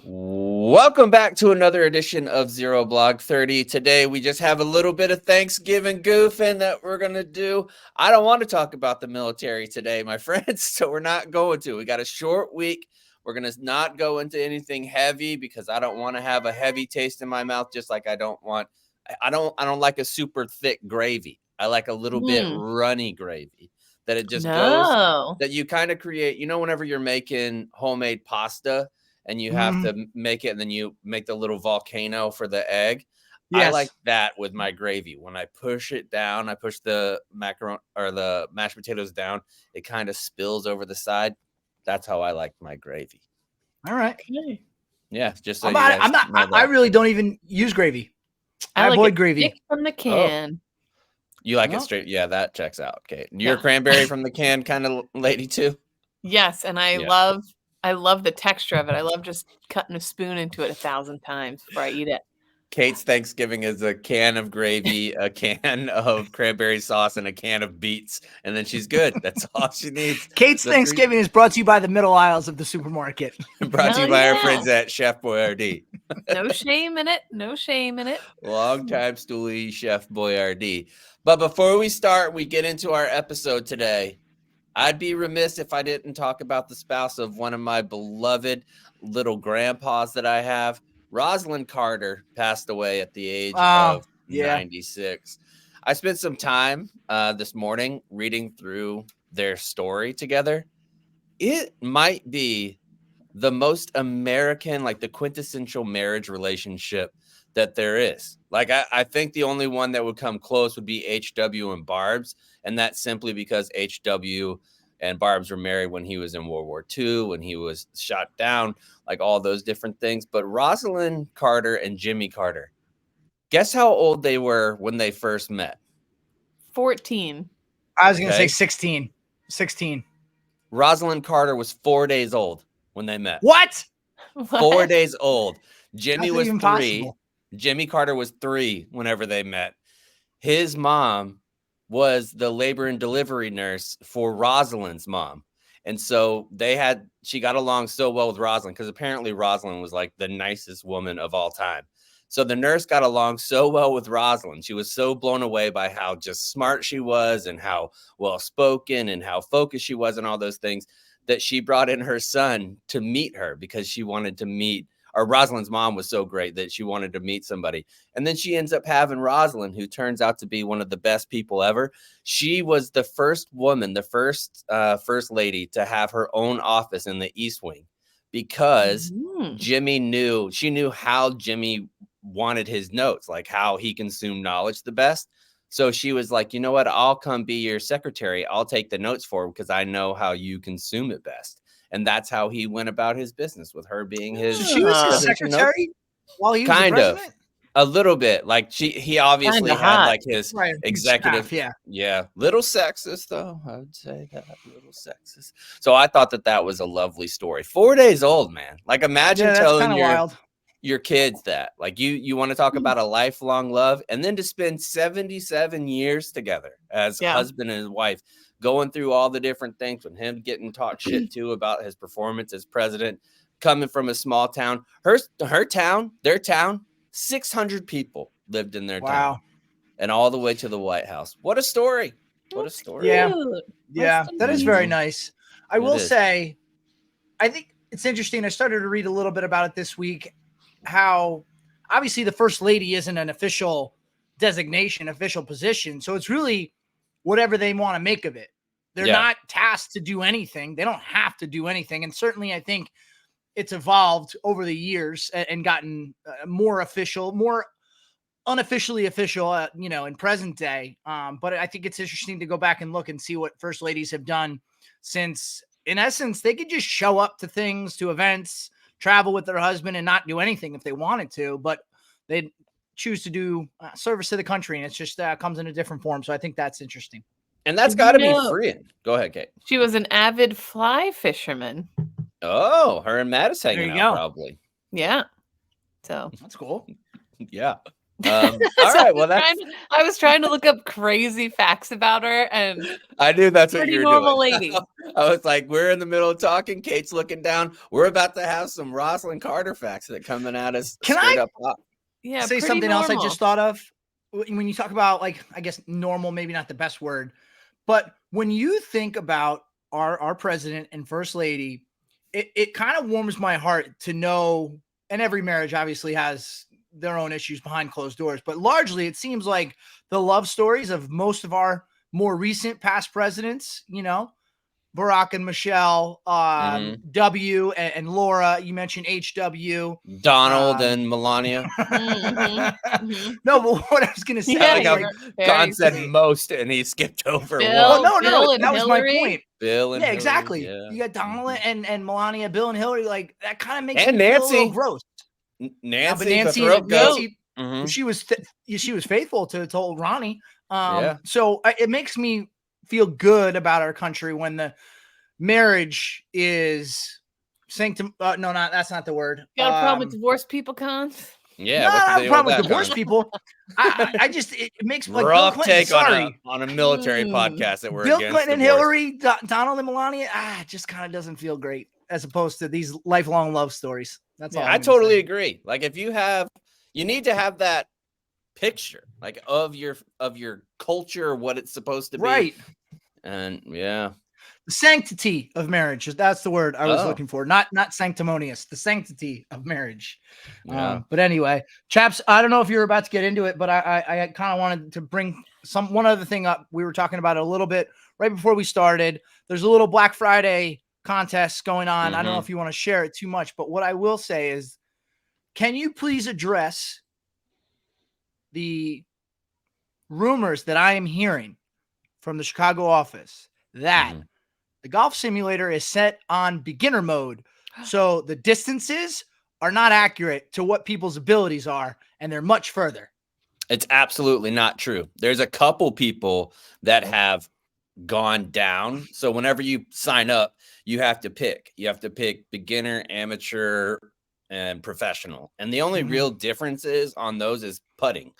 Welcome back to another edition of Zero Blog 30. Today we just have a little bit of Thanksgiving goofing that we're going to do. I don't want to talk about the military today, my friends, so we're not going to. We got a short week. We're going to not go into anything heavy because I don't want to have a heavy taste in my mouth, just like I don't like a super thick gravy. I like a little bit runny gravy that it just goes, that you kind of create, whenever you're making homemade pasta and you have to make it, and then you make the little volcano for the egg. Yes. I like that with my gravy. When I push it down, I push the macaroni or the mashed potatoes down, it kind of spills over the side. That's how I like my gravy. All right. Yeah, just so I really don't even use gravy. I like avoid gravy from the can. You like it straight? Yeah, that checks out. Okay, you're a cranberry from the can kind of lady too. Yes, and I love the texture of it. I love just cutting a spoon into it 1,000 times before I eat it. Kate's Thanksgiving is a can of gravy, a can of cranberry sauce, and a can of beets, and then she's good. That's all she needs. Kate's Thanksgiving is brought to you by the middle aisles of the supermarket. Brought to you by our friends at Chef Boyardee. No shame in it. No shame in it. Long time stoolie Chef Boyardee. But before we start, we get into our episode today. I'd be remiss if I didn't talk about the spouse of one of my beloved little grandpas that I have. Rosalynn Carter passed away at the age of 96. I spent some time this morning reading through their story together. It might be the most American, like the quintessential marriage relationship that there is. Like, I think the only one that would come close would be HW and Barb's. And that's simply because HW and Barb's were married when he was in World War II, when he was shot down, like all those different things. But Rosalynn Carter and Jimmy Carter, guess how old they were when they first met? 14. I was going to say 16. 16. Rosalynn Carter was 4 days old when they met. What? 4 days old. Jimmy was 3. Possible. Jimmy Carter was 3 whenever they met. His mom was the labor and delivery nurse for Rosalynn's mom. And so she got along so well with Rosalynn because apparently Rosalynn was like the nicest woman of all time. So the nurse got along so well with Rosalynn. She was so blown away by how just smart she was and how well-spoken and how focused she was and all those things that she brought in her son to meet her because she wanted to meet, or Rosalynn's mom was so great that she wanted to meet somebody. And then she ends up having Rosalynn, who turns out to be one of the best people ever. She was the first woman, the first lady to have her own office in the East Wing because Jimmy knew how Jimmy wanted his notes, like how he consumed knowledge the best. So she was like, you know what? I'll come be your secretary. I'll take the notes for because I know how you consume it best. And that's how he went about his business, with her being his. So she was his secretary while he was kind the president? of a little bit. Like he obviously had like his executive. Staff, yeah. Little sexist though. I would say that little sexist. So I thought that was a lovely story. 4 days old, man. Like imagine telling your kids that, like you want to talk about a lifelong love, and then to spend 77 years together as husband and wife, going through all the different things, with him getting taught shit too about his performance as president, coming from a small town, their town, 600 people lived in their town, and all the way to the White House. What a story. What a story. Yeah, that is very nice. I will say, I think it's interesting. I started to read a little bit about it this week, how obviously the first lady isn't an official designation, official position. So it's really whatever they want to make of it. They're not tasked to do anything. They don't have to do anything. And certainly I think it's evolved over the years and gotten more official, more unofficially official, in present day. But I think it's interesting to go back and look and see what first ladies have done since, in essence, they could just show up to things, to events, travel with their husband and not do anything if they wanted to, but they choose to do service to the country, and it's just comes in a different form. So I think that's interesting. And that's got to be freeing. Go ahead, Kate. She was an avid fly fisherman. Oh, her and Mattis hanging out probably. Yeah. So that's cool. Yeah. All right. Well, I was trying to look up crazy facts about her, and I knew that's what you were normal doing. lady. I was like, we're in the middle of talking. Kate's looking down. We're about to have some Rosalynn Carter facts that coming at us straight up. Yeah, say something else I just thought of when you talk about, like, I guess normal, maybe not the best word, but when you think about our president and first lady, it kind of warms my heart to know, and every marriage obviously has their own issues behind closed doors, but largely it seems like the love stories of most of our more recent past presidents, Barack and Michelle, W and Laura. You mentioned HW, Donald and Melania. No, but what I was going to say, Con said most, and he skipped over Bill, one. No. That was my point. Bill and Hillary, exactly. Yeah. You got Donald and Melania, Bill and Hillary. Like, that kind of makes me feel a little gross. Nancy, but Nancy, she was faithful to old Ronnie. So it makes me feel good about our country when the marriage is sanctum. No, that's not the word. You got a problem with divorced people, Cons? Yeah, I have a problem with divorced people. I just it makes like rough Bill Clinton, take on a military podcast that we're Bill against Clinton and divorce. Hillary, Donald and Melania. It just kind of doesn't feel great as opposed to these lifelong love stories. That's all. I totally agree. Like, if you need to have that picture, like, of your culture, what it's supposed to be, right? And the sanctity of marriage. That's the word I was looking for. Not sanctimonious. The sanctity of marriage. But anyway, chaps, I don't know if you're about to get into it, but I kind of wanted to bring one other thing up. We were talking about it a little bit right before we started. There's a little Black Friday contest going on. I don't know if you want to share it too much, but what I will say is, can you please address the rumors that I am hearing from the Chicago office that the golf simulator is set on beginner mode, so the distances are not accurate to what people's abilities are, and they're much further? It's absolutely not true. There's a couple people that have gone down. So whenever you sign up, you have to pick. You have to pick beginner, amateur, and professional. And the only real difference on those is putting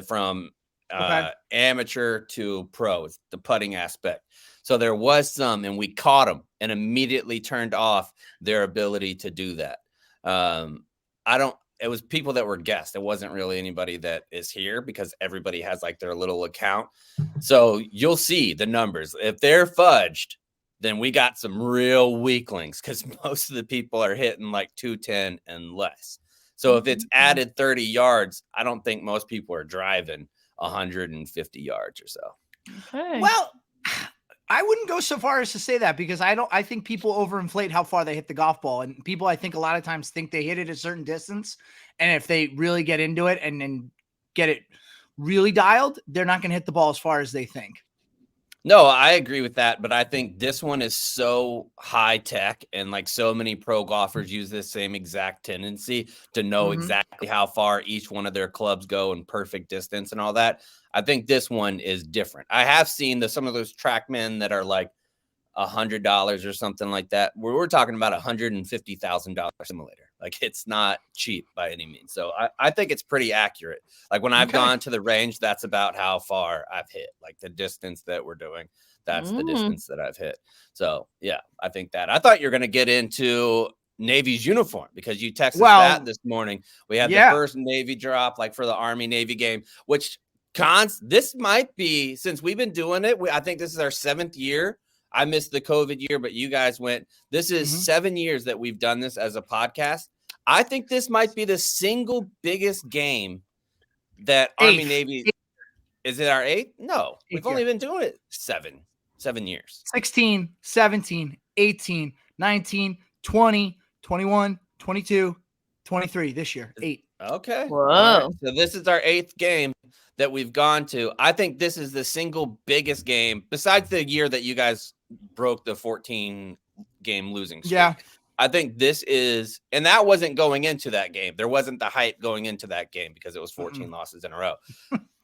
from amateur to pro. It's the putting aspect. So there was some, and we caught them and immediately turned off their ability to do that. It was people that were guests. It wasn't really anybody that is here, because everybody has like their little account. So you'll see the numbers. If they're fudged, then we got some real weaklings, because most of the people are hitting like 210 and less. So if it's added 30 yards, I don't think most people are driving 150 yards or so. Okay. Well, I wouldn't go so far as to say that, because I think people overinflate how far they hit the golf ball, and people, I think, a lot of times think they hit it a certain distance, and if they really get into it and then get it really dialed, they're not going to hit the ball as far as they think. No, I agree with that, but I think this one is so high tech, and like so many pro golfers use this same exact tendency to know exactly how far each one of their clubs go in perfect distance and all that. I think this one is different. I have seen some of those TrackMan that are like $100 or something like that. We're talking about $150,000 simulator. Like, it's not cheap by any means. So I think it's pretty accurate. Like, when I've gone to the range, that's about how far I've hit. Like, the distance that we're doing, that's the distance that I've hit. So yeah, I think that. I thought you were going to get into Navy's uniform, because you texted that this morning. We had the first Navy drop, like for the Army Navy game, which this might be, since we've been doing it, I think this is our 7th year. I missed the COVID year, but you guys went. This is 7 years that we've done this as a podcast. I think this might be the single biggest game that Army Navy. Is it our 8th? No, we've only been doing it 7 years. 16, 17, 18, 19, 20, 21, 22, 23 this year. 8. Okay. Whoa. Right. So this is our 8th game that we've gone to. I think this is the single biggest game, besides the year that you guys broke the 14 game losing streak. Yeah. I think this is, and that wasn't going into that game. There wasn't the hype going into that game because it was 14 losses in a row.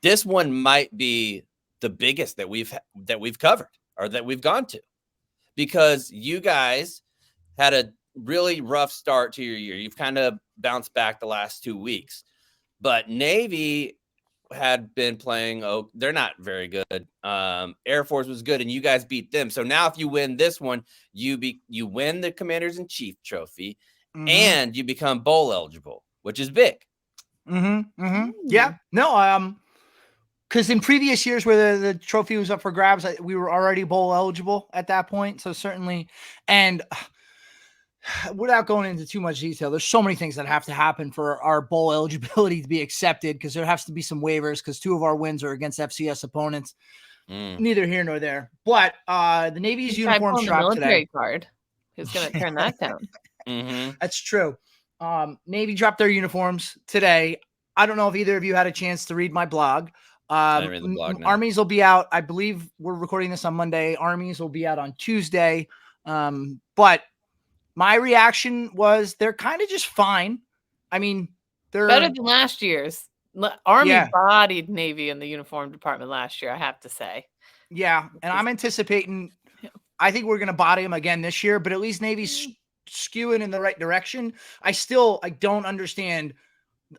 This one might be the biggest that we've covered, or that we've gone to, because you guys had a really rough start to your year. You've kind of bounced back the last 2 weeks, but Navy had been playing. Oh, they're not very good. Air Force was good, and you guys beat them. So now, if you win this one, you win the Commanders in Chief trophy, and you become bowl eligible, which is big. Yeah. No. Because in previous years where the trophy was up for grabs, we were already bowl eligible at that point. So certainly, and without going into too much detail, there's so many things that have to happen for our bowl eligibility to be accepted, because there has to be some waivers, because 2 of our wins are against FCS opponents. Neither here nor there. But the Navy's uniforms dropped today. Card. Who's going to turn that down? That's true. Navy dropped their uniforms today. I don't know if either of you had a chance to read my blog. I didn't read the blog, no. Armies will be out. I believe we're recording this on Monday. Armies will be out on Tuesday. But my reaction was they're kind of just fine. I mean, they're better than last year's. Army bodied Navy in the uniform department last year, I have to say. Yeah, and I'm anticipating. I think we're going to body them again this year, but at least Navy's skewing in the right direction. I don't understand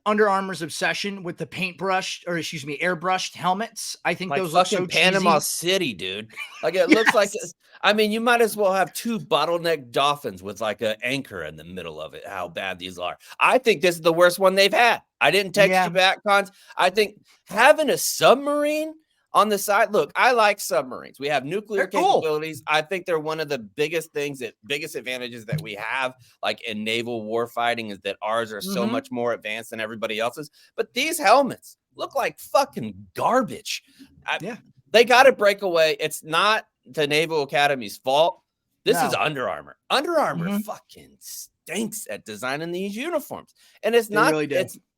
Under Armour's obsession with the airbrushed helmets. I think like those look so Panama cheesy. City, dude. Like it looks like. I mean, you might as well have 2 bottleneck dolphins with like an anchor in the middle of it. How bad these are! I think this is the worst one they've had. I didn't text you back, Cons. I think having a submarine on the side. Look, I like submarines. We have nuclear capabilities. Cool. I think they're one of the biggest advantages that we have, like in naval war fighting, is that ours are so much more advanced than everybody else's. But these helmets look like fucking garbage. They got to break away. It's not the Naval Academy's fault. This is Under Armour. Under Armour fucking stinks at designing these uniforms. And it's not really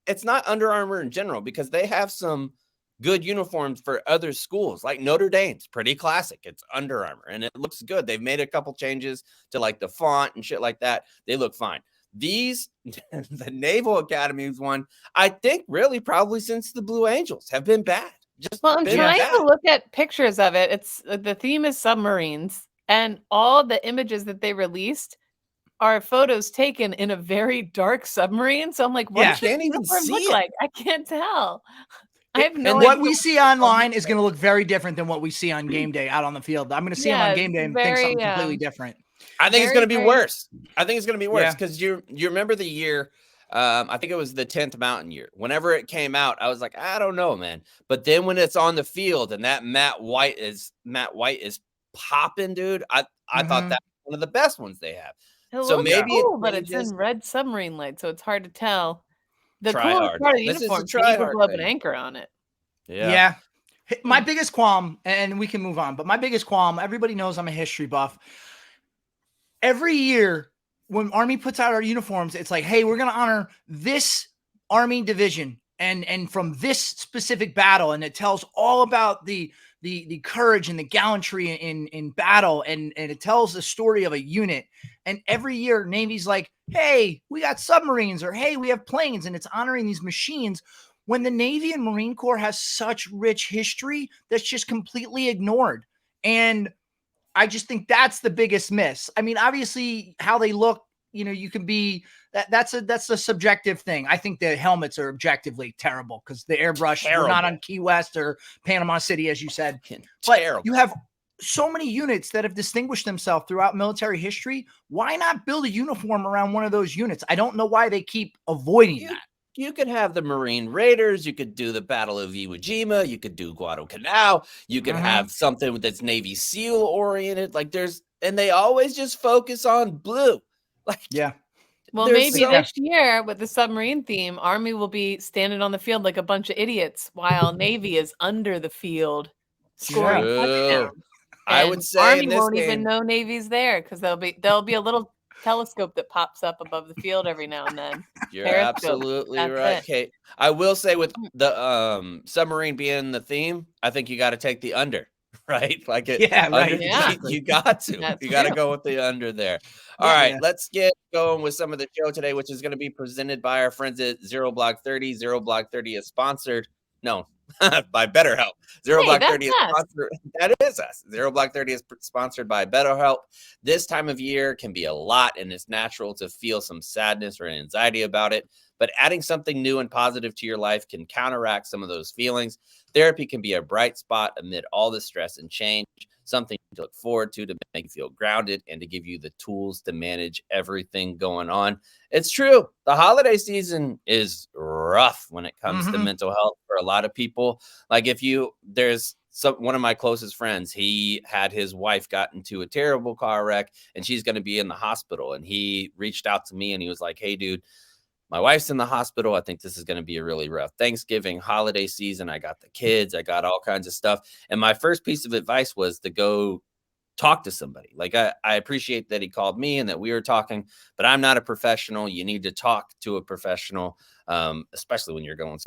it's not Under Armour in general, because they have some good uniforms for other schools, like Notre Dame's pretty classic. It's Under Armour and it looks good. They've made a couple changes to like the font and shit like that. They look fine. These, the Naval Academy's one, I think really probably since the Blue Angels have been bad. I'm trying to look at pictures of it. It's the theme is submarines, and all the images that they released are photos taken in a very dark submarine. So I'm like, what does the uniform look like? I can't tell. I have no idea. What we see online is going to look very different than what we see on game day out on the field. I'm going to see them on game day and think something completely different. I think it's going to be worse. I think it's going to be worse because you remember the year. I think it was the 10th Mountain year. Whenever it came out, I was like, I don't know, man. But then when it's on the field and that Matt White is popping, dude, I thought that was one of the best ones they have. So maybe but it's in red submarine light, so it's hard to tell. The coolest part of the uniform is you can blow up an anchor on it. Yeah. My biggest qualm, and we can move on, but my biggest qualm, everybody knows I'm a history buff. Every year when Army puts out our uniforms, it's like, hey, we're going to honor this Army division and from this specific battle. And it tells all about the courage and the gallantry in battle. And it tells the story of a unit. And every year Navy's like, hey, we got submarines, or hey, we have planes, and it's honoring these machines, when the Navy and Marine Corps has such rich history that's just completely ignored. And I just think that's the biggest miss. I mean, obviously how they look, you can be that's a subjective thing. I think the helmets are objectively terrible because the airbrush are not on Key West or Panama City, as you said. But you have so many units that have distinguished themselves throughout military history. Why not build a uniform around one of those units? I don't know why they keep avoiding that. You could have the Marine Raiders. You could do the Battle of Iwo Jima. You could do Guadalcanal. You could have something that's Navy SEAL oriented. And they always just focus on blue. Well, maybe this year with the submarine theme, Army will be standing on the field like a bunch of idiots while Navy is under the field scoring touchdowns. I would say Army won't even know Navy's there because there'll be a little telescope that pops up above the field every now and then. You're absolutely right, Kate. I will say with the submarine being the theme, I think you got to take the under, right? You got to. You got to go with the under there. All right, let's get going with some of the show today, which is going to be presented by our friends at Zero Block 30. Zero Block 30 is sponsored No, by BetterHelp. Zero Hey, Block that's 30 is us. sponsored. That is us. Zero Block 30 is sponsored by BetterHelp. This time of year can be a lot, and it's natural to feel some sadness or anxiety about it. But adding something new and positive to your life can counteract some of those feelings. Therapy can be a bright spot amid all the stress and change, something to look forward to make you feel grounded and to give you the tools to manage everything going on. It's true. The holiday season is rough when it comes to mental health for a lot of people. Like one of my closest friends, he had his wife got into a terrible car wreck and she's going to be in the hospital. And he reached out to me and he was like, hey, dude, my wife's in the hospital. I think this is going to be a really rough Thanksgiving holiday season. I got the kids. I got all kinds of stuff. And my first piece of advice was to go talk to somebody. Like I appreciate that he called me and that we were talking, but I'm not a professional. You need to talk to a professional, especially when you're going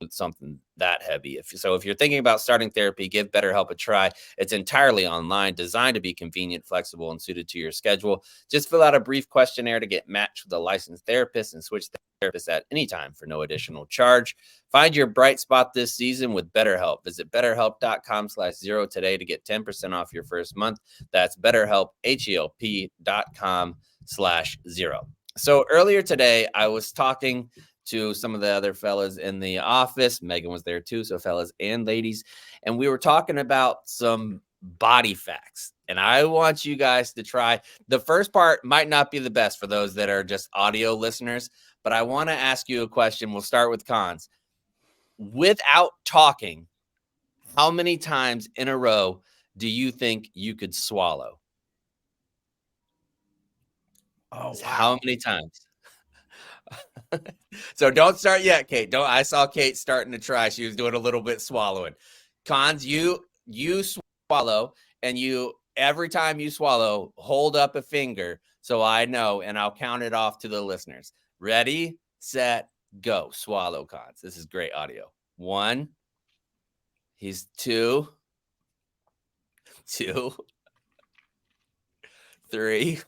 with something that heavy. If you're thinking about starting therapy, give BetterHelp a try. It's entirely online, designed to be convenient, flexible, and suited to your schedule. Just fill out a brief questionnaire to get matched with a licensed therapist and switch therapists at any time for no additional charge. Find your bright spot this season with BetterHelp. Visit betterhelp.com/0 today to get 10% off your first month. That's BetterHelp, HELP.com/0. So earlier today, I was talking to some of the other fellas in the office. Megan was there too, so fellas and ladies. And we were talking about some body facts. And I want you guys to try. The first part might not be the best for those that are just audio listeners, but I want to ask you a question. We'll start with Cons. Without talking, how many times in a row do you think you could swallow? Oh, wow. How many times? So don't start yet, Kate. I saw Kate starting to try. She was doing a little bit swallowing. Cons, you swallow, and you every time you swallow, hold up a finger so I know, and I'll count it off to the listeners. Ready, set, go. Swallow, Cons. This is great audio. 1. He's 2. 2. 3.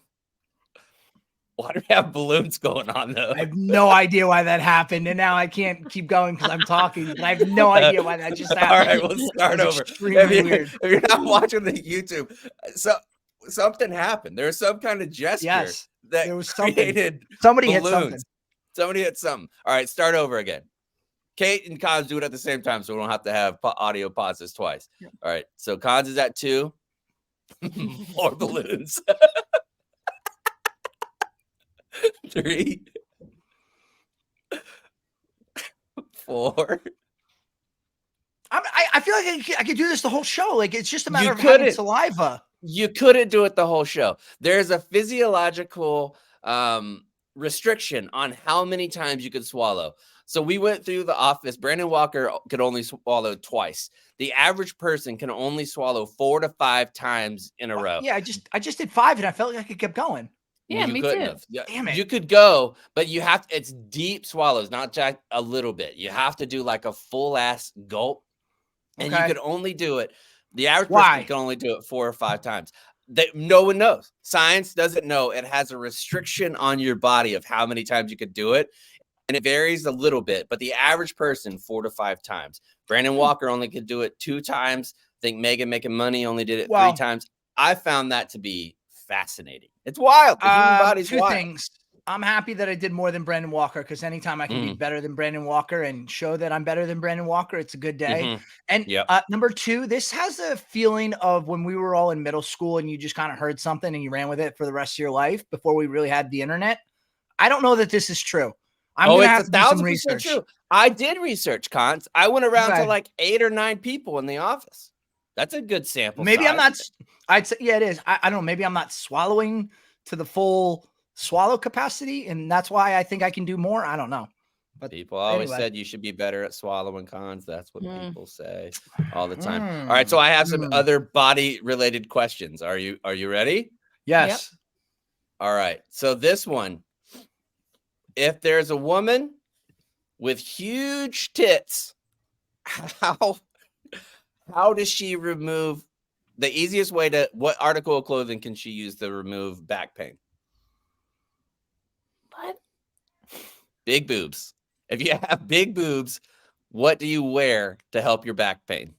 Why do we have balloons going on, though? I have no idea why that happened, and now I can't keep going because I'm talking. And I have no idea why that just happened. All right, we'll start over. Extremely weird. If you're not watching the YouTube, so something happened. There's some kind of gesture that there was created somebody balloons. hit something. Somebody hit something. All right, start over again. Kate and Cons do it at the same time, so we don't have to have audio pauses twice. Yeah. All right, so Cons is at 2. More balloons. 3. 4. I feel like I could do this the whole show. Like it's just a matter of having saliva. You couldn't do it the whole show. There's a physiological restriction on how many times you could swallow. So we went through the office. Brandon Walker could only swallow twice. The average person can only swallow 4 to 5 times in a row. Yeah, I just did 5 and I felt like I could keep going. Yeah, you me couldn't too. have. Yeah, damn it. You could go, but you have to, it's deep swallows, not just a little bit. You have to do like a full ass gulp. And you could only do it. The average person can only do it 4 or 5 times. No one knows. Science doesn't know. It has a restriction on your body of how many times you could do it. And it varies a little bit, but the average person 4 to 5 times. Brandon Walker only could do it 2 times. I think Megan Making Money only did it 3 times. I found that to be fascinating. It's wild. The human body's 2 wild. things. I'm happy that I did more than Brandon Walker because anytime I can be better than Brandon Walker and show that I'm better than Brandon Walker, it's a good day. And number 2, this has a feeling of when we were all in middle school and you just kind of heard something and you ran with it for the rest of your life before we really had the internet. I don't know that this is true. I'm going to have to do some research. True. I did research, Cons. I went around to like 8 or 9 people in the office. That's a good sample Maybe size. I'm not. I'd say, yeah, it is. I don't know. Maybe I'm not swallowing to the full swallow capacity, and that's why I think I can do more. I don't know. But people always said you should be better at swallowing, Cons. That's what people say all the time. All right, so I have some other body related questions. Are you ready? Yes. Yep. All right. So this one, if there's a woman with huge tits, how does she remove the easiest way to, what article of clothing can she use to remove back pain? What? Big boobs. If you have big boobs, What do you wear to help your back pain?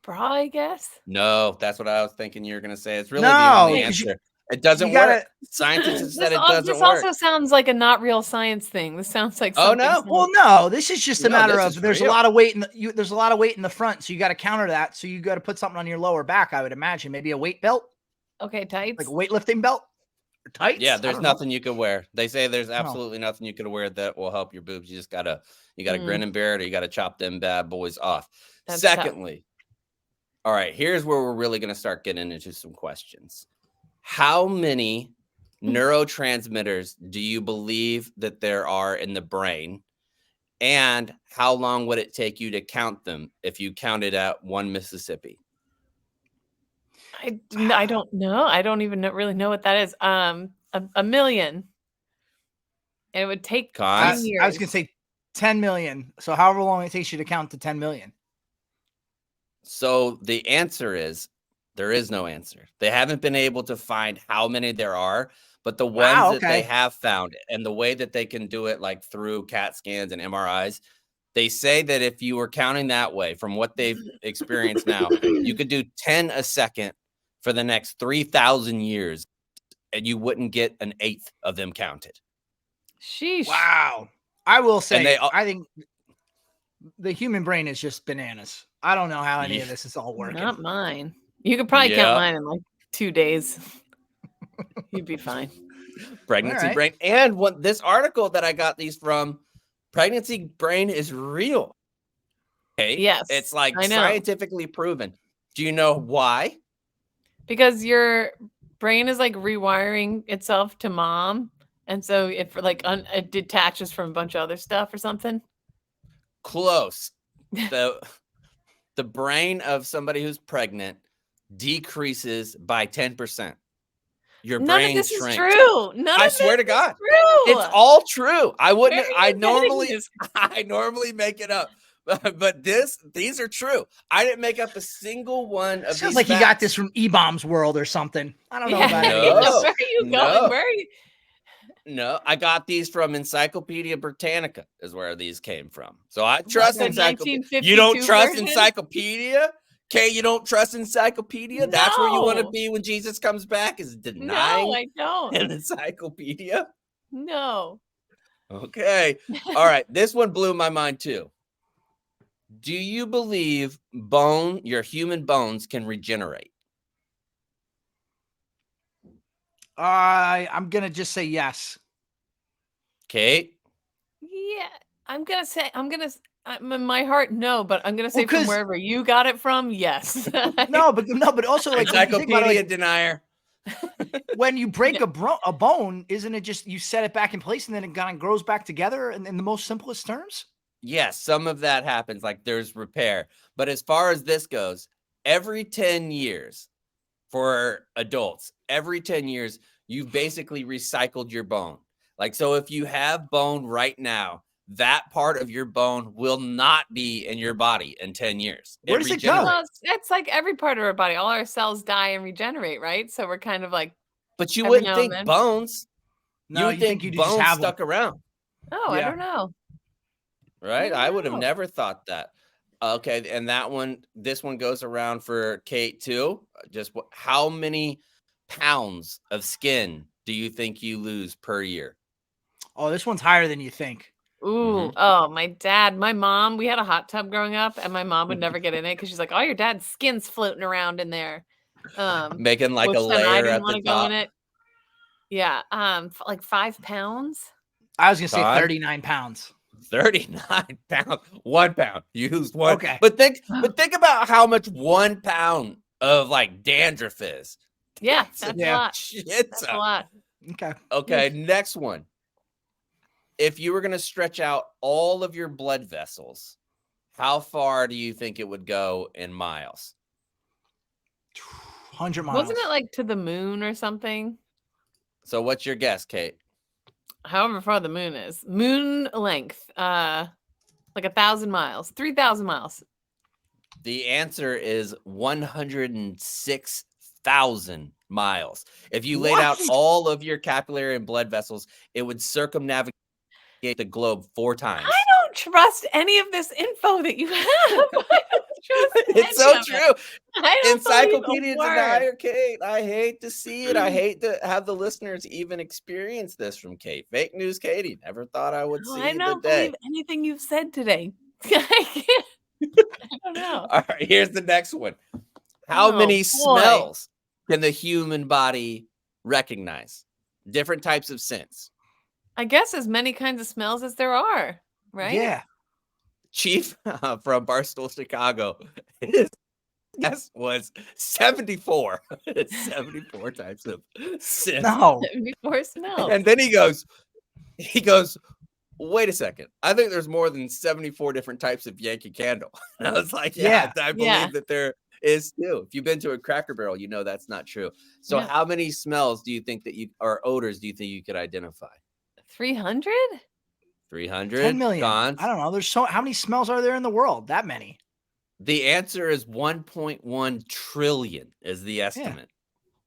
Bra, I guess. No, that's what I was thinking you were going to say. It's really No, the only 'cause answer. It doesn't gotta- work. Scientists have said it This doesn't work. also sounds like a not real science thing. This sounds like Oh, something. no. Well, no, this is just a matter this of is there's a real. lot of weight in the there's a lot of weight in the front, so you got to counter that. So you got to put something on your lower back. I would imagine maybe a weight belt, Okay, tights. like a weightlifting belt, or tights. Yeah, there's I don't know. nothing you can wear. They say there's absolutely nothing you can wear that will help your boobs. You just gotta grin and bear it, or you gotta chop them bad boys off. That's Secondly, all right, here's where we're really gonna start getting into some questions. How many neurotransmitters do you believe that there are in the brain? And how long would it take you to count them if you counted at one Mississippi? I don't know. I don't even really know what that is. A million. And it would take 10 years. I was gonna say 10 million. So however long it takes you to count to 10 million. So the answer is there is no answer. They haven't been able to find how many there are, but the ones that they have found and the way that they can do it, like through CAT scans and MRIs, they say that if you were counting that way from what they've experienced now, you could do 10 a second for the next 3,000 years and you wouldn't get an eighth of them counted. Sheesh. Wow. I will say, I think the human brain is just bananas. I don't know how any of this is all working. Not mine. You could probably count mine in like 2 days. You'd be fine. Pregnancy brain. And this article that I got these from, pregnancy brain is real. Okay. Yes. It's like scientifically proven. Do you know why? Because your brain is like rewiring itself to mom. And so if like it detaches from a bunch of other stuff or something. Close. The brain of somebody who's pregnant decreases by 10%. Your None brain of this shrinks. is true. I swear to God. True. It's all true. I normally make it up. But these are true. I didn't make up a single one of these. Sounds like facts. you got this from E-Bombs World or something. I don't know about it. Where are you going? Where are you? No, I got these from Encyclopedia Britannica is where these came from. So I trust Encyclopedia. You don't trust Encyclopedia? Okay, you don't trust Encyclopedia? No. That's where you want to be when Jesus comes back, is denying I don't. an encyclopedia? No. Okay. All right. This one blew my mind too. Do you believe your human bones can regenerate? I'm going to just say yes. Kate? Yeah, I'm going to my heart, no, but I'm going to say from wherever you got it from, yes. no, but also like Encyclopedia denier. When you break a bone, isn't it just you set it back in place and then it kind of grows back together in the most simplest terms? Yes, some of that happens, like there's repair. But as far as this goes, every 10 years for adults, every 10 years, you've basically recycled your bone. Like, so if you have bone right now, that part of your bone will not be in your body in 10 years. Where does it go? Well, it's like every part of our body. All our cells die and regenerate, right? So we're kind of like. But you wouldn't think bones. No, you would think you bones just stuck around. Oh, yeah. I don't know. Right? I would have never thought that. Okay, and this one goes around for Kate too. Just how many pounds of skin do you think you lose per year? Oh, this one's higher than you think. Ooh, oh, my mom, we had a hot tub growing up and my mom would never get in it because she's like, oh, your dad's skin's floating around in there. Making like a layer at the top. In it. Yeah, like 5 pounds. I was going to say 39 pounds. 39 pounds, 1 pound. You used one. Okay. But think about how much 1 pound of like dandruff is. Yeah, that's a lot. That's a lot. Okay, next one. If you were going to stretch out all of your blood vessels, how far do you think it would go in miles? 100 miles. Wasn't it like to the moon or something? So what's your guess, Kate? However far the moon is. Moon length, like 1,000 miles, 3,000 miles. The answer is 106,000 miles. If you laid out all of your capillary and blood vessels, it would circumnavigate the globe 4 times. I don't trust any of this info that you have. I don't trust It's so any of true. it. I don't Encyclopedia believe a word. denier, Kate. I hate to see it. I hate to have the listeners even experience this from Kate. Fake news, Katie. Never thought I would see I the don't day. believe anything you've said today. I can't. I don't know. All right, here's the next one. How many smells can the human body recognize? Different types of scents. I guess as many kinds of smells as there are, right? Yeah. Chief from Barstool, Chicago, his guess was 74. 74 types of scents. No. 74 smells. And then he goes, wait a second. I think there's more than 74 different types of Yankee Candle. And I was like, yeah. I believe that there is too. If you've been to a Cracker Barrel, you know that's not true. So how many smells do you think that or odors do you think you could identify? 300? 300? 10 million. Gone. I don't know. How many smells are there in the world? That many. The answer is 1.1 trillion is the estimate.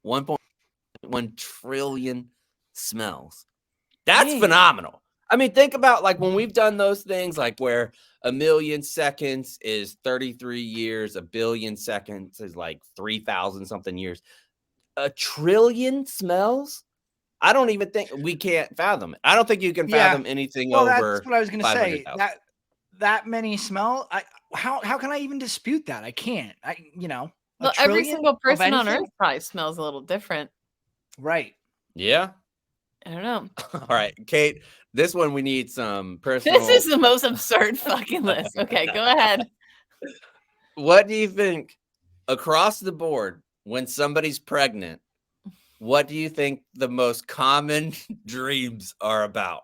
1.1 trillion smells. That's phenomenal. I mean, think about like when we've done those things like where a million seconds is 33 years, a billion seconds is like 3,000 something years. A trillion smells? I don't even think we can't fathom it. I don't think you can fathom anything over. That's what I was going to say. That many smell. How can I even dispute that? I can't. Well, every single person on Earth probably smells a little different. Right. Yeah. I don't know. All right, Kate, this one we need some personal. This is the most absurd fucking list. Okay, go ahead. What do you think across the board when somebody's pregnant? What do you think the most common dreams are about?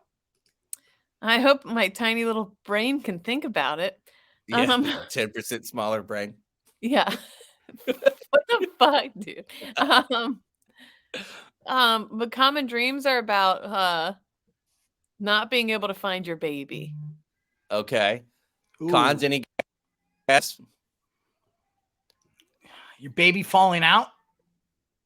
I hope my tiny little brain can think about it. Yeah, 10% smaller brain. Yeah. What the fuck, dude? But common dreams are about not being able to find your baby. Okay. Ooh. Cons, any guess? Your baby falling out?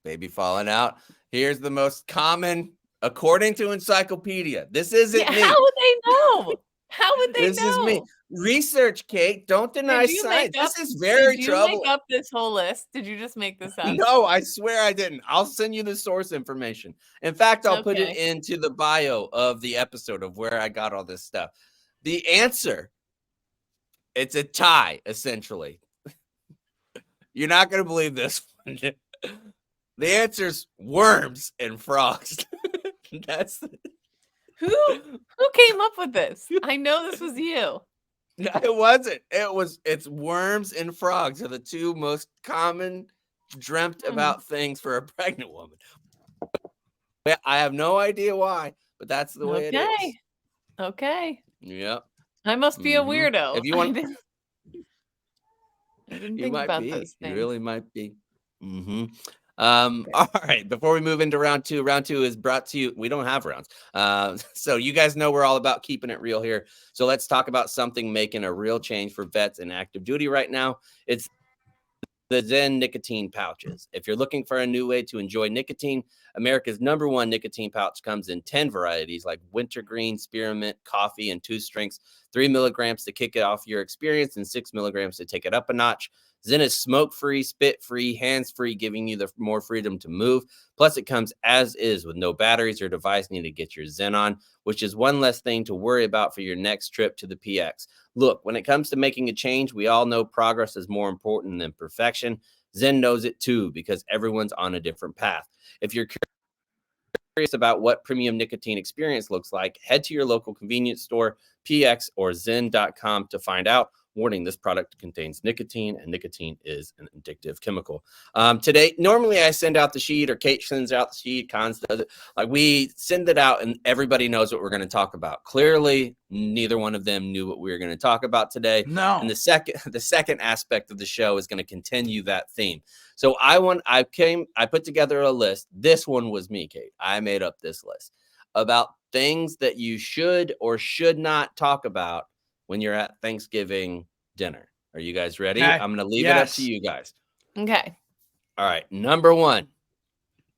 Baby falling out. Here's the most common, according to Encyclopedia. This isn't me. How would they know? How would they know? This is me. Research, Kate. Don't deny science. This is very troubling. Did you make up this whole list? Did you just make this up? No, I swear I didn't. I'll send you the source information. In fact, I'll put it into the bio of the episode of where I got all this stuff. The answer, it's a tie, essentially. You're not going to believe this one. The answer's worms and frogs. That's who came up with this? I know this was you. No, it wasn't. It's worms and frogs are the two most common dreamt about things for a pregnant woman. I have no idea why, but that's the way it is. Okay. Yep. I must be a weirdo. If you want, I didn't think about those things. You really might be. All right, before we move into round two is brought to you. We don't have rounds. So you guys know we're all about keeping it real here. So let's talk about something making a real change for vets in active duty right now. It's the Zen nicotine pouches. If you're looking for a new way to enjoy nicotine, America's #1 nicotine pouch comes in 10 varieties like wintergreen, spearmint, coffee, and 2 strengths, 3 milligrams to kick it off your experience and 6 milligrams to take it up a notch. Zen is smoke-free, spit-free, hands-free, giving you the more freedom to move. Plus, it comes as is with no batteries or device needed to get your Zen on, which is one less thing to worry about for your next trip to the PX. Look, when it comes to making a change, we all know progress is more important than perfection. Zen knows it too, because everyone's on a different path. If you're curious about what premium nicotine experience looks like, head to your local convenience store, PX, or zen.com to find out. Warning, this product contains nicotine, and nicotine is an addictive chemical. Today, normally I send out the sheet, or Kate sends out the sheet, Cons does it. Like, we send it out and everybody knows what we're going to talk about. Clearly, neither one of them knew what we were going to talk about today. No. And the second aspect of the show is going to continue that theme. So I put together a list. This one was me, Kate. I made up this list about things that you should or should not talk about when you're at Thanksgiving dinner. Are you guys ready? Okay. I'm going to leave it up to you guys. Okay. All right. Number 1,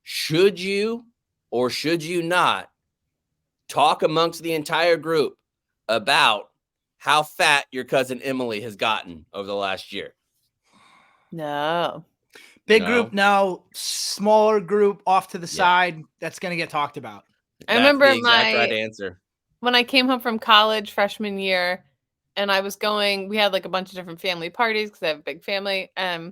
should you or should you not talk amongst the entire group about how fat your cousin Emily has gotten over the last year? No. Big group, no. Smaller group off to the side. That's going to get talked about. I remember the exact right answer. When I came home from college freshman year, and I was going, we had like a bunch of different family parties because I have a big family. How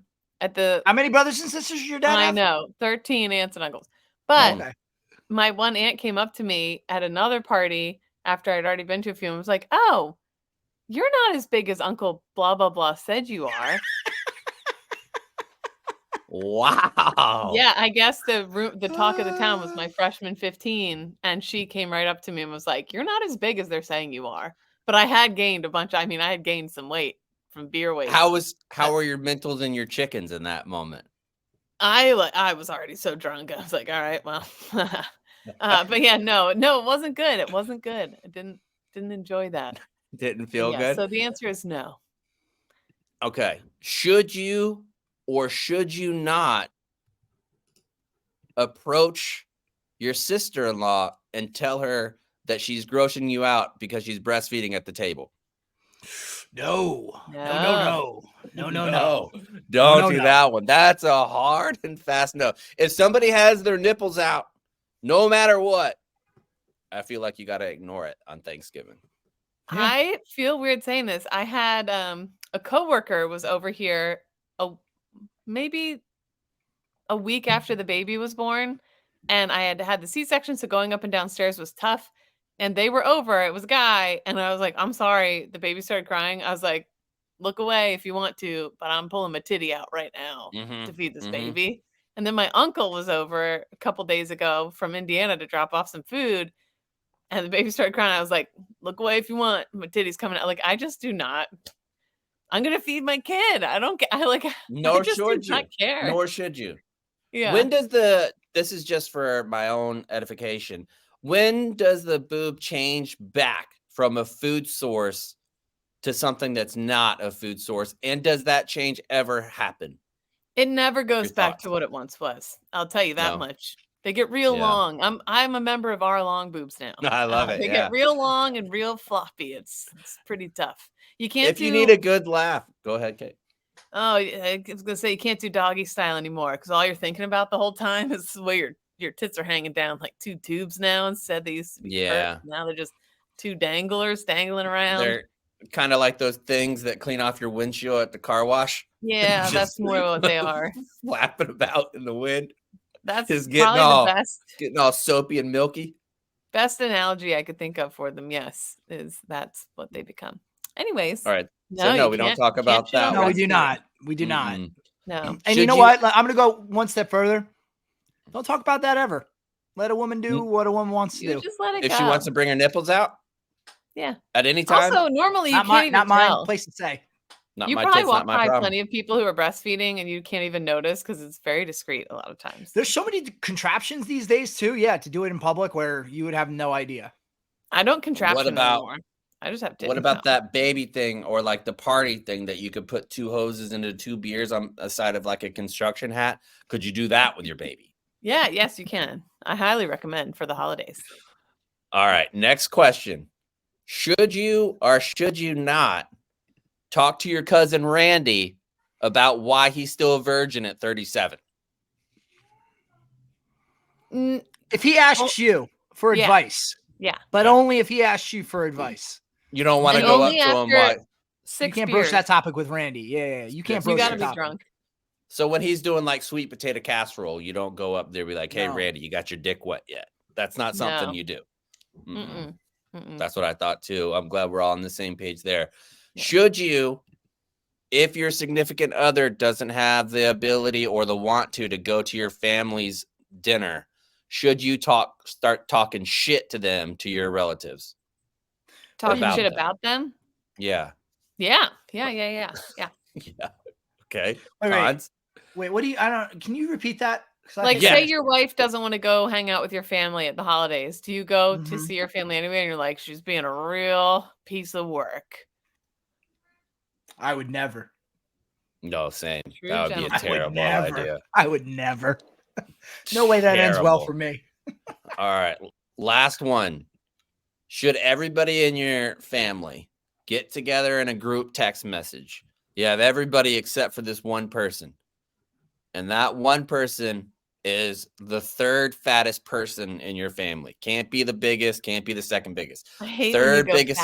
many brothers and sisters does your dad have? I know, 13 aunts and uncles. But my one aunt came up to me at another party after I'd already been to a few and was like, "Oh, you're not as big as Uncle blah blah blah said you are." Wow. Yeah, I guess the talk of the town was my freshman 15, and she came right up to me and was like, "You're not as big as they're saying you are." But I had gained a bunch. I mean, I had gained some weight from beer weight. How were your mentals and your chickens in that moment? I was already so drunk. I was like, all right, well, but yeah, no, it wasn't good. It wasn't good. I didn't enjoy that. Didn't feel good. So the answer is no. Okay. Should you or should you not approach your sister-in-law and tell her that she's grossing you out because she's breastfeeding at the table? No. Don't do that one. That's a hard and fast no. If somebody has their nipples out, no matter what, I feel like you got to ignore it on Thanksgiving. Yeah. I feel weird saying this. I had a coworker was over here maybe a week after the baby was born, and I had the C-section, so going up and downstairs was tough. And they were over. It was a guy, and I was like, "I'm sorry." The baby started crying. I was like, "Look away if you want to, but I'm pulling my titty out right now to feed this baby." And then my uncle was over a couple days ago from Indiana to drop off some food, and the baby started crying. I was like, "Look away if you want. My titty's coming out." Like, I just do not. I'm gonna feed my kid. I don't get. Nor I just should do you. not care. Nor should you. Yeah. When does this is just for my own edification. When does the boob change back from a food source to something that's not a food source? And does that change ever happen? It never goes back to what it once was. I'll tell you that much. They get real long. I'm a member of our long boobs now. I love it. They get real long and real floppy. It's pretty tough. You can't. If you need a good laugh, go ahead, Kate. Oh, I was gonna say you can't do doggy style anymore because all you're thinking about the whole time is where your tits are hanging down like two tubes now. Instead, they used to be curved. Now they're just two danglers dangling around. They're kind of like those things that clean off your windshield at the car wash. Yeah, that's more what they are. Flapping about in the wind. That's just probably the best. Getting all soapy and milky. Best analogy I could think of for them, yes, is that's what they become. Anyways. All right. No, we don't talk about that. No, we do not. We do not. No. And you know what? I'm going to go one step further. Don't talk about that ever. Let a woman do what a woman wants to do. Just let it if go. she wants to bring her nipples out. Yeah. At any time. Also, normally you can't even tell. Not my place to say. You probably walk by plenty of people who are breastfeeding and you can't even notice because it's very discreet a lot of times. There's so many contraptions these days too. Yeah, to do it in public where you would have no idea. I don't contraption anymore. I just have titties. What about that baby thing or like the party thing that you could put two hoses into two beers on the side of like a construction hat? Could you do that with your baby? Yeah, yes, you can. I highly recommend for the holidays. All right, next question. Should you or should you not talk to your cousin Randy about why he's still a virgin at 37? If he asks you for advice. Yeah. But only if he asks you for advice. You don't want to go up to him. You can't broach that topic with Randy. Yeah. You can't broach that topic. You got to be drunk. So when he's doing like sweet potato casserole, you don't go up there and be like, hey, Randy, you got your dick wet yet? That's not something you do. That's what I thought too. I'm glad we're all on the same page there. Yeah. Should you, if your significant other doesn't have the ability or the want to go to your family's dinner, should you start talking shit to them, to your relatives? Talking shit about them? Yeah. Yeah. Okay. Wait, what do you, can you repeat that? Like, say your wife doesn't want to go hang out with your family at the holidays. Do you go to see your family anyway? And you're like, she's being a real piece of work. I would never. No, same. That would be a terrible idea. I would never. No way that ends well for me. All right. Last one. Should everybody in your family get together in a group text message. You have everybody except for this one person. And that one person is the third fattest person in your family. Can't be the biggest, can't be the second biggest. I hate third when you go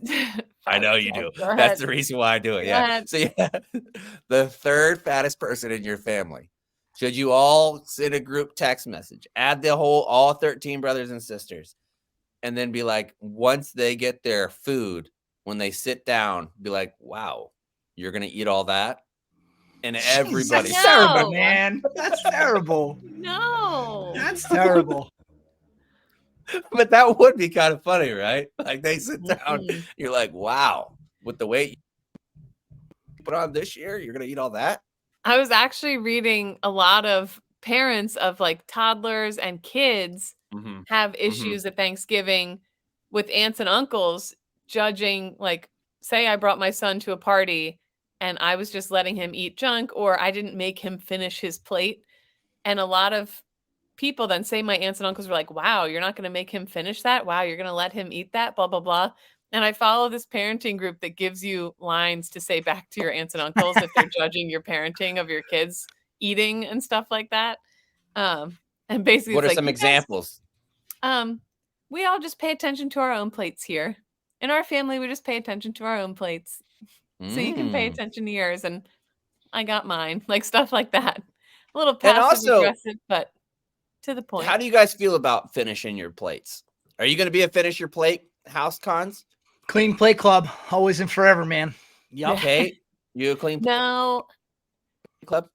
biggest. I know you do. That's the reason why I do it. Yeah. So yeah, the third fattest person in your family. Should you all send a group text message, add all 13 brothers and sisters, and then be like, once they get their food, when they sit down, be like, wow, you're going to eat all that? And everybody. That's terrible, man. That's terrible. No. That's terrible. But that would be kind of funny, right? Like they sit down, you're like, wow, with the weight you put on this year, you're going to eat all that? I was actually reading a lot of parents of like toddlers and kids have issues at Thanksgiving with aunts and uncles judging, like, say I brought my son to a party and I was just letting him eat junk, or I didn't make him finish his plate. And a lot of people then say my aunts and uncles were like, wow, you're not going to make him finish that? Wow, you're going to let him eat that? Blah, blah, blah. And I follow this parenting group that gives you lines to say back to your aunts and uncles if they're judging your parenting of your kids eating and stuff like that. And basically, what are some examples? We all just pay attention to our own plates here. In our family, we just pay attention to our own plates. So you can pay attention to yours, and I got mine. Like stuff like that. A little passive aggressive, but to the point. How do you guys feel about finishing your plates? Are you going to be a finish your plate house, Cons? Clean plate club, always and forever, man. Yep. Kate, you a clean plate club?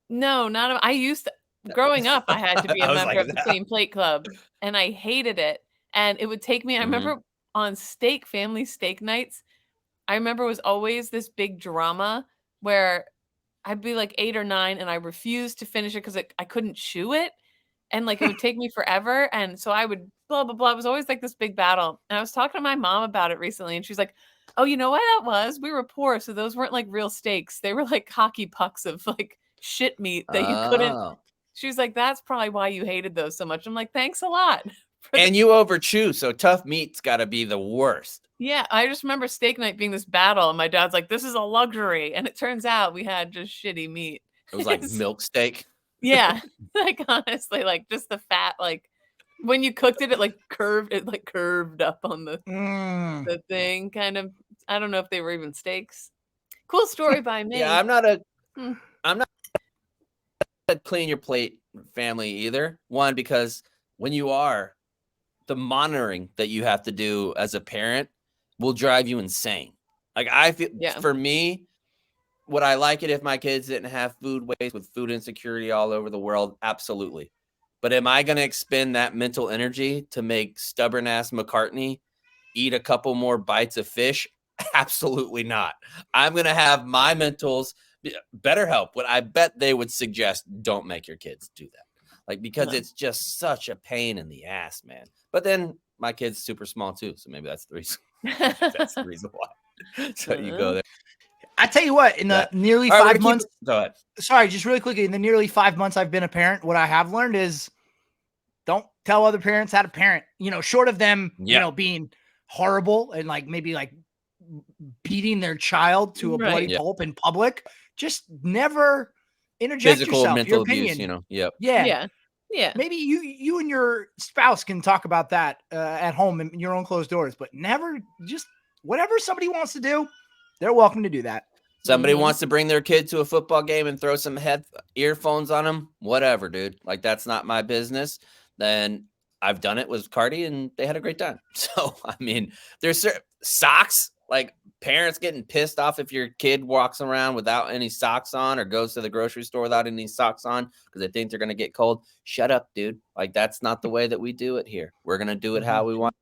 No, not. I used to, growing up, I had to be a member of the clean plate club, and I hated it. And it would take me. I remember on family steak nights. I remember it was always this big drama where I'd be like 8 or 9 and I refused to finish it because I couldn't chew it. And like it would take me forever. And so I would blah, blah, blah. It was always like this big battle. And I was talking to my mom about it recently. And she's like, oh, you know what that was? We were poor. So those weren't like real steaks. They were like hockey pucks of like shit meat that you couldn't. She was like, that's probably why you hated those so much. I'm like, thanks a lot. And you over chew. So tough meat's got to be the worst. Yeah, I just remember steak night being this battle, and my dad's like, this is a luxury. And it turns out we had just shitty meat. It was like milk steak. Yeah, like honestly, like just the fat, like when you cooked it, it like curved up on the thing. Kind of, I don't know if they were even steaks. Cool story by me. Yeah, I'm not a clean your plate family either. One, because when you are, the monitoring that you have to do as a parent will drive you insane. Like I feel for me, would I like it if my kids didn't have food waste with food insecurity all over the world? Absolutely. But am I going to expend that mental energy to make stubborn ass McCartney eat a couple more bites of fish? Absolutely not. I'm going to have my mentals better help. What I bet they would suggest, don't make your kids do that. Like, because it's just such a pain in the ass, man. But then my kid's super small too. So maybe that's the reason. That's the reason why. So you go there. I tell you what, in the nearly 5 months. Sorry, just really quickly. In the nearly 5 months I've been a parent, what I have learned is don't tell other parents how to parent. You know, short of them, you know, being horrible and like maybe like beating their child to a bloody pulp in public. Just never interject physical yourself, mental your opinion. abuse, you know. Yeah. Maybe you and your spouse can talk about that at home in your own closed doors, but never just whatever somebody wants to do, they're welcome to do that. Somebody wants to bring their kid to a football game and throw some earphones on them. Whatever, dude. Like, that's not my business. Then I've done it with Cardi and they had a great time. So, I mean, there's socks, like parents getting pissed off if your kid walks around without any socks on or goes to the grocery store without any socks on because they think they're going to get cold. Shut up, dude. Like, that's not the way that we do it here. We're going to do it how we want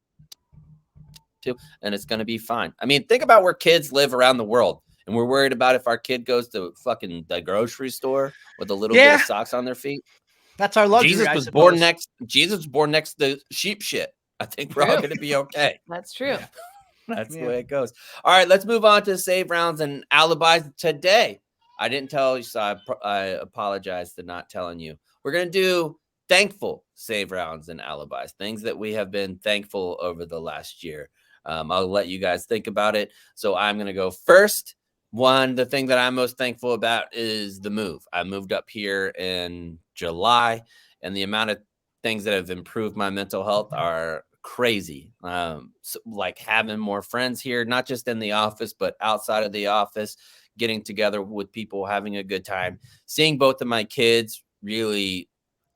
to, and it's going to be fine. I mean, think about where kids live around the world. And we're worried about if our kid goes to fucking the grocery store with a little bit of socks on their feet. That's our luxury. Jesus was born next to sheep shit. I think we're all going to be okay. That's true. Yeah. That's the way it goes. All right, let's move on to save rounds and alibis today. I didn't tell you, so I apologize for not telling you. We're going to do thankful save rounds and alibis, things that we have been thankful over the last year. I'll let you guys think about it. So I'm going to go first. The thing that I'm most thankful about is the move. I moved up here in July, and the amount of things that have improved my mental health are crazy. So like having more friends here, not just in the office, but outside of the office, getting together with people, having a good time, seeing both of my kids really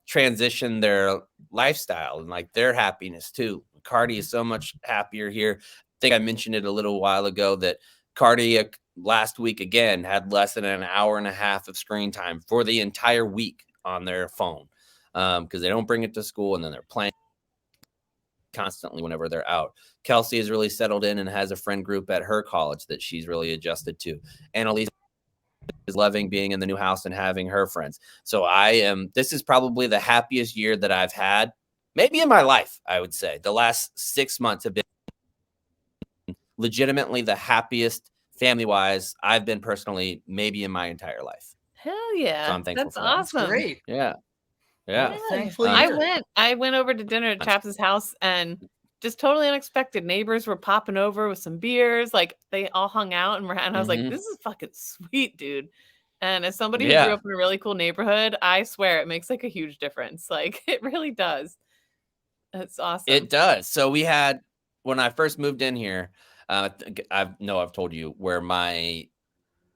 transition their lifestyle and like their happiness too. Cardi is so much happier here. I think I mentioned it a little while ago that Cardi last week again had less than an hour and a half of screen time for the entire week on their phone, because they don't bring it to school, and then they're playing constantly whenever they're out. Kelsey is really settled in and has a friend group at her college that she's really adjusted to. Annalise is loving being in the new house and having her friends. So this is probably the happiest year that I've had, maybe in my life. I would say the last 6 months have been legitimately the happiest family-wise I've been personally, maybe in my entire life. Hell yeah. So I'm thankful That's for that. That's great. Yeah. Thankfully, I went over to dinner at Chaps' house, and just totally unexpected. Neighbors were popping over with some beers. Like they all hung out, and I was like, this is fucking sweet, dude. And as somebody who grew up in a really cool neighborhood, I swear it makes like a huge difference. Like it really does. It's awesome. It does. So when I first moved in here, I've told you where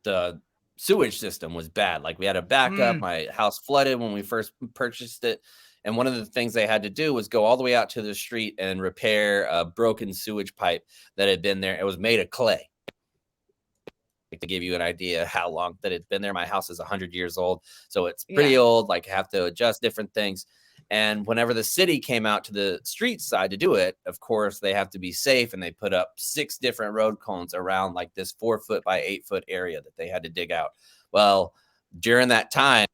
the sewage system was bad. Like we had a backup. My house flooded when we first purchased it. And one of the things they had to do was go all the way out to the street and repair a broken sewage pipe that had been there. It was made of clay. To give you an idea how long that it's been there. My house is 100 years old. So it's pretty old. Like have to adjust different things. And whenever the city came out to the street side to do it, of course, they have to be safe. And they put up 6 different road cones around like this 4-foot by 8-foot area that they had to dig out. Well, during that time,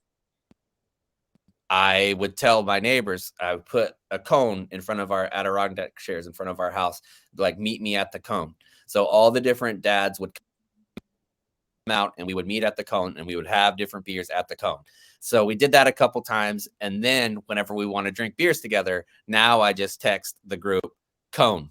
I would tell my neighbors, I would put a cone in front of our Adirondack chairs in front of our house, like meet me at the cone. So all the different dads would come out and we would meet at the cone and we would have different beers at the cone. So we did that a couple times. And then whenever we want to drink beers together, now I just text the group cone ?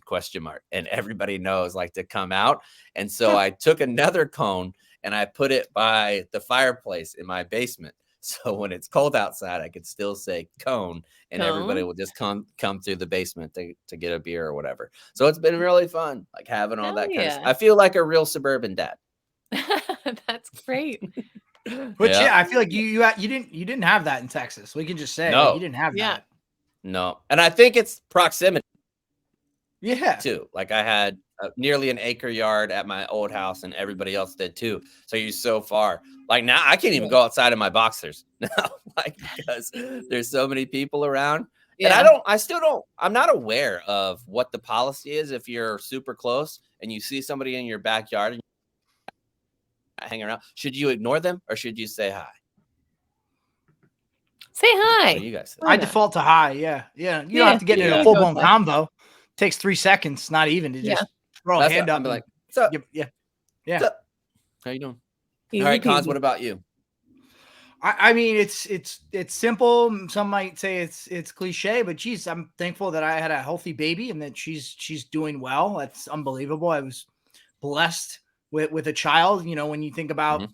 And everybody knows like to come out. And so I took another cone and I put it by the fireplace in my basement. So when it's cold outside, I could still say cone and everybody will just come through the basement to get a beer or whatever. So it's been really fun, like having all that kind of stuff. I feel like a real suburban dad. That's great. But I feel like you didn't have that in Texas. We can just say you didn't have that. No. And I think it's proximity. Yeah. Too. Like I had nearly an acre yard at my old house and everybody else did too. So you're so far. Like now I can't even go outside in my boxers now, like because there's so many people around. Yeah. And I'm not aware of what the policy is if you're super close and you see somebody in your backyard and hang around. Should you ignore them or should you say hi? Say hi. What do you guys think? I default to hi. Yeah. You don't have to get into a full blown combo. Takes 3 seconds, not even to just throw a hand up. Like, what's up? Yeah. What's up? How you doing? All right, Cons, what about you? I mean, it's simple. Some might say it's cliche, but geez, I'm thankful that I had a healthy baby and that she's doing well. That's unbelievable. I was blessed with a child. When you think about,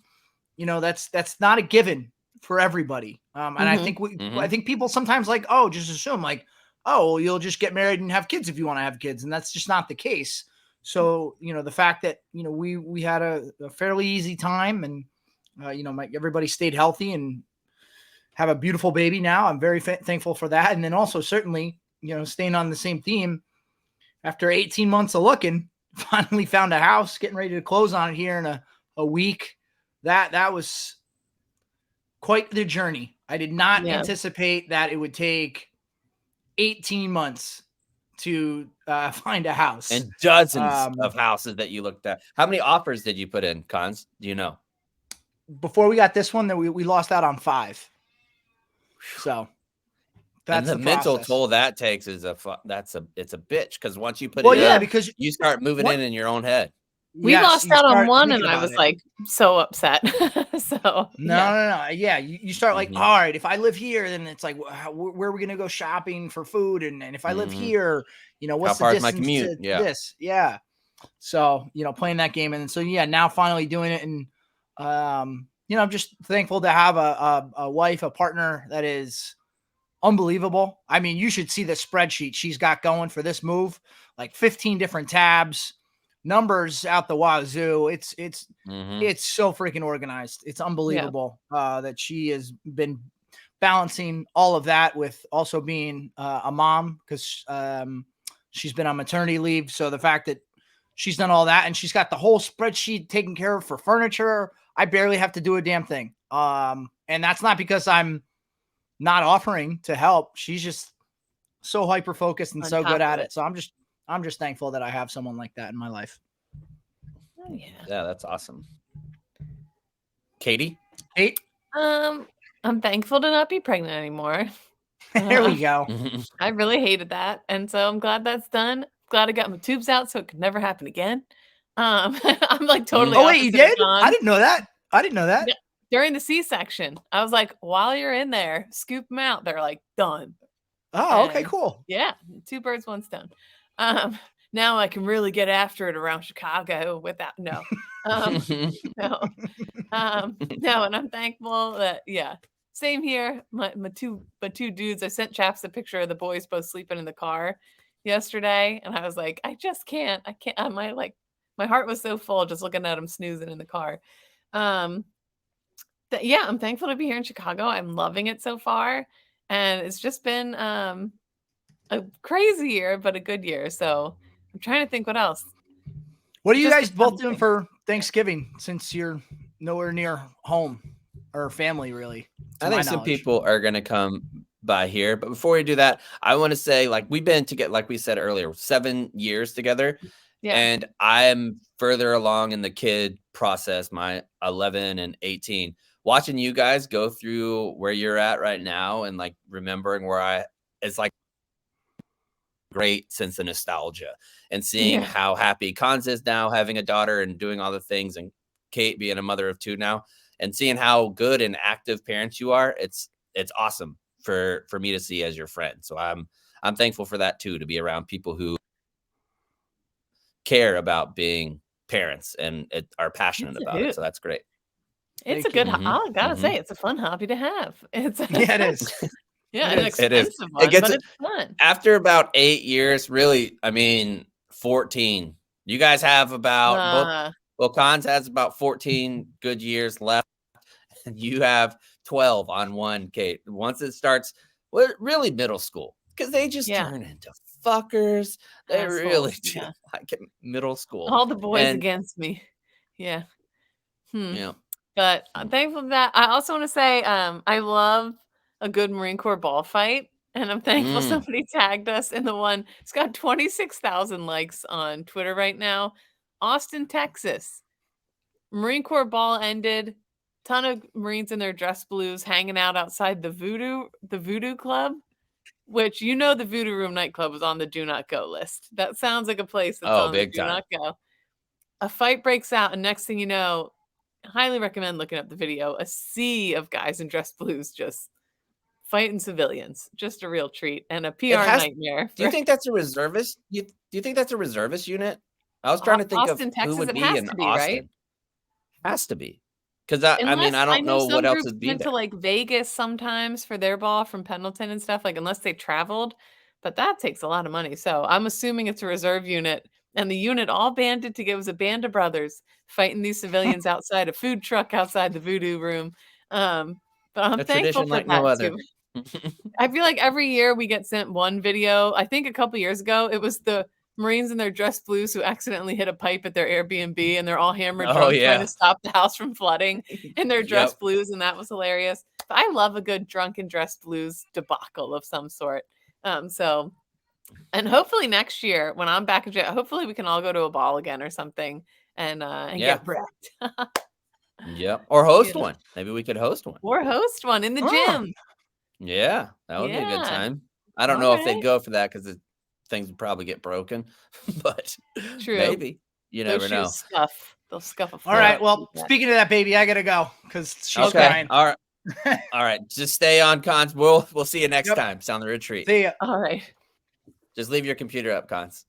that's not a given for everybody. And I think I think people sometimes like, just assume like, you'll just get married and have kids if you want to have kids, and that's just not the case. So the fact that we had a fairly easy time and everybody stayed healthy and have a beautiful baby now. I'm very thankful for that. And then also certainly, staying on the same theme, after 18 months of looking, finally found a house, getting ready to close on it here in a week. That was quite the journey. I did not anticipate that it would take 18 months to find a house. And dozens of houses that you looked at. How many offers did you put in, Cons? Do you know? Before we got this one, that we lost out on 5. So that's the mental toll that takes is it's a bitch because once you put it in, because you start moving in your own head. We lost out on one, and I was like so upset. So no. Yeah, you start like, all right, if I live here, then it's like, where are we gonna go shopping for food? And if I live here, what's the distance to this? Yeah. So playing that game, and so now finally doing it, and I'm just thankful to have a wife, a partner that is unbelievable. I mean, you should see the spreadsheet she's got going for this move, like 15 different tabs, numbers out the wazoo. It's so freaking organized. It's unbelievable that she has been balancing all of that with also being a mom, because she's been on maternity leave. So the fact that she's done all that and she's got the whole spreadsheet taken care of for furniture, I barely have to do a damn thing. And that's not because I'm not offering to help. She's just so hyper focused and so good at it. So I'm just thankful that I have someone like that in my life. Oh, yeah. Yeah, that's awesome. Katie? Kate? I'm thankful to not be pregnant anymore. There we go. I really hated that. And so I'm glad that's done. Glad I got my tubes out so it could never happen again. I'm like totally. Oh, wait, you did? I didn't know that. Yeah. During the C-section, I was like, while you're in there, scoop them out. They're like, done. Oh, okay, cool. Yeah, 2 birds, 1 stone. Now I can really get after it around Chicago without no. No, and I'm thankful that same here. My two dudes. I sent Chaps a picture of the boys both sleeping in the car yesterday, and I was like, I just can't. I can't. My heart was so full just looking at them snoozing in the car. I'm thankful to be here in Chicago. I'm loving it so far. And it's just been a crazy year, but a good year. So I'm trying to think what else. What are you guys both doing for Thanksgiving, since you're nowhere near home or family, really? I think some people are going to come by here. But before we do that, I want to say, like, we've been together, like we said earlier, 7 years together. Yeah. And I'm further along in the kid process, my 11 and 18. Watching you guys go through where you're at right now and like remembering it's like great sense of nostalgia, and seeing how happy Cons is now having a daughter and doing all the things, and Kate being a mother of 2 now, and seeing how good and active parents you are. It's awesome for me to see as your friend. So I'm thankful for that too, to be around people who care about being parents and are passionate about it. So that's great. It's a good, I gotta say, it's a fun hobby to have. It is. Yeah, an expensive one, but it's fun. After about 8 years, really, 14. You guys have about, Cons has about 14 good years left, and you have 12 on one, Kate. Once it starts, really middle school, because they just turn into fuckers. They really do like middle school. All the boys against me. Yeah. Yeah. But I'm thankful for that. I also want to say I love a good Marine Corps ball fight. And I'm thankful somebody tagged us in the one. It's got 26,000 likes on Twitter right now. Austin, Texas. Marine Corps ball ended. Ton of Marines in their dress blues hanging out outside the Voodoo Club. Which, the Voodoo Room nightclub was on the do not go list. That sounds like a place that's on the do not go. A fight breaks out, and next thing you know, highly recommend looking up the video. A sea of guys in dress blues just fighting civilians. Just a real treat and a PR nightmare. Do you think that's a reservist? Do you think that's a reservist unit? I was trying to think Austin, of Texas, who would be in Austin. Right? Has to be. Because I don't know what else would be went there. to like Vegas sometimes for their ball from Pendleton and stuff, like unless they traveled, but that takes a lot of money. So I'm assuming it's a reserve unit, and the unit all banded together. It was a band of brothers fighting these civilians outside a food truck outside the Voodoo Room. But I'm thankful for that too. I feel like every year we get sent one video. I think a couple years ago it was the Marines in their dress blues who accidentally hit a pipe at their Airbnb, and they're all hammered drunk trying to stop the house from flooding in their dress blues, and that was hilarious. But I love a good drunken dress blues debacle of some sort. And hopefully next year when I'm back in jail, hopefully we can all go to a ball again or something and get wrecked. Or host one. Maybe we could host one. Or host one in the gym. Yeah, that would be a good time. I don't know if they'd go for that because things would probably get broken, but true. Maybe. You Those never shoes know. scuff. They'll scuff a floor. All right. Well, speaking of that, baby, I gotta go because she's Okay. crying. All right. All right. Just stay on, Cons. We'll see you next time. Sound the retreat. See ya. All right. Just leave your computer up, Cons.